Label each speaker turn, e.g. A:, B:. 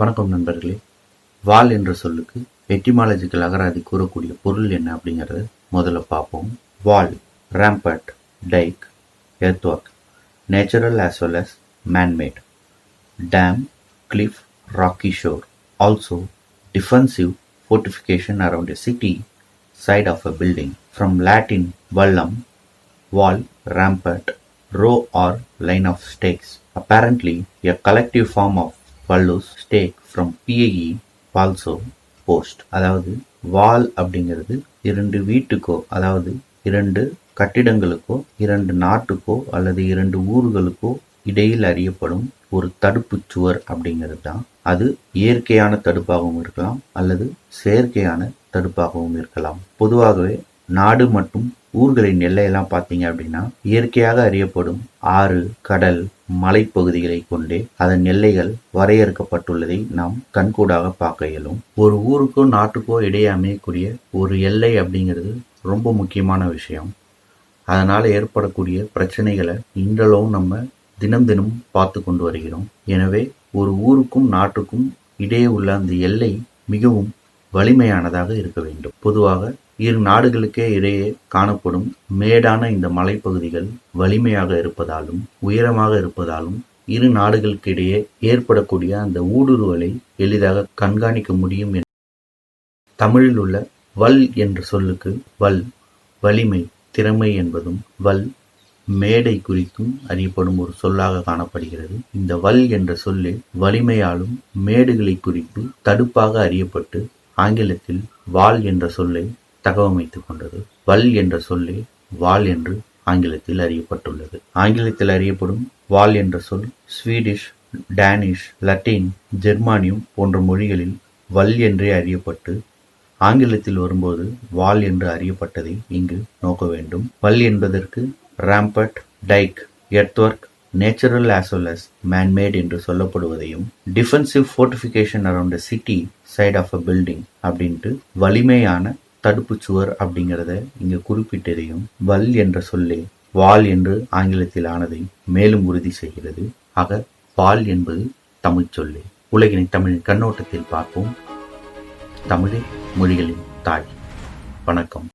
A: வணக்கம் நண்பர்களே. வால் என்ற சொல்லுக்கு எட்டிமாலஜிக்கல் அகராதி கூறக்கூடிய பொருள் என்ன அப்படிங்கிறத முதல்ல பார்ப்போம். வால், rampart, dike, earthwork, natural as well as man-made, dam, cliff, rocky shore, also defensive fortification around a city, side of a building. From Latin vallum, wall, rampart, row or line of stakes. Apparently a collective form of vallus, stake from PAE, also post. அதாவது வால் அப்படிங்கிறது இரண்டு வீட்டுக்கோ, அதாவது இரண்டு கட்டிடங்களுக்கோ, இரண்டு நாட்டுக்கோ அல்லது இரண்டு ஊர்களுக்கோ இடையில் அறியப்படும் ஒரு தடுப்பு சுவர் அப்படிங்கிறது தான். அது இயற்கையான தடுப்பாகவும் இருக்கலாம் அல்லது செயற்கையான தடுப்பாகவும் இருக்கலாம். பொதுவாகவே நாடு மற்றும் ஊர்களின் எல்லையெல்லாம் பார்த்தீங்க அப்படின்னா இயற்கையாக அறியப்படும் ஆறு, கடல், மலைப்பகுதிகளை கொண்டே அதன் எல்லைகள் வரையறுக்கப்பட்டுள்ளதை நாம் கண்கூடாக பார்க்க இயலும். ஒரு ஊருக்கோ நாட்டுக்கோ இடையே அமையக்கூடிய ஒரு எல்லை அப்படிங்கிறது ரொம்ப முக்கியமான விஷயம். அதனால் ஏற்படக்கூடிய பிரச்சனைகளை இன்றளவும் நம்ம தினம் தினம் பார்த்து கொண்டு வருகிறோம். எனவே ஒரு ஊருக்கும் நாட்டுக்கும் இடையே உள்ள அந்த எல்லை மிகவும் வலிமையானதாக இருக்க வேண்டும். பொதுவாக இரு நாடுகளுக்கே இடையே காணப்படும் மேடான இந்த மலைப்பகுதிகள் வலிமையாக இருப்பதாலும் உயரமாக இருப்பதாலும் இரு நாடுகளுக்கு இடையே ஏற்படக்கூடிய அந்த ஊடுருவலை எளிதாக கண்காணிக்க முடியும். தமிழில் உள்ள வல் என்ற சொல்லுக்கு வல் வலிமை, திறமை என்பதும், வல் மேடை குறித்தும் அறியப்படும் ஒரு சொல்லாக காணப்படுகிறது. இந்த வல் என்ற சொல்லே வலிமையாலும் மேடுகளை குறித்து தடுப்பாக அறியப்பட்டு ஆங்கிலத்தில் வால் என்ற சொல்லை தகவமைத்துக் கொண்டது. வல் என்ற சொல்லே வால் என்று ஆங்கிலத்தில் அறியப்பட்டுள்ளது. ஆங்கிலத்தில் அறியப்படும் வால் என்ற சொல் ஸ்வீடிஷ், டேனிஷ், லத்தீன், ஜெர்மானியம் போன்ற மொழிகளில் வல் என்றே அறியப்பட்டு ஆங்கிலத்தில் வரும்போது வால் என்று அறியப்பட்டதை இங்கு நோக்க வேண்டும். வல் என்பதற்கு rampart, dike, earthwork, natural as well as man-made என்று சொல்லப்படுவதையும், defensive fortification around a city, side of a building அப்படின்ட்டு வலிமையான தடுப்பு சுவர் அப்படிங்கிறத இங்கு குறிப்பிட்டதையும் வல் என்ற சொல்லே வால் என்று ஆங்கிலத்தில் ஆனதை மேலும் உறுதி செய்கிறது. ஆக வால் என்பது தமிழ் சொல்லே. உலகினை தமிழின் கண்ணோட்டத்தில் பார்ப்போம். தமிழே மொழிகளின் தாய். வணக்கம்.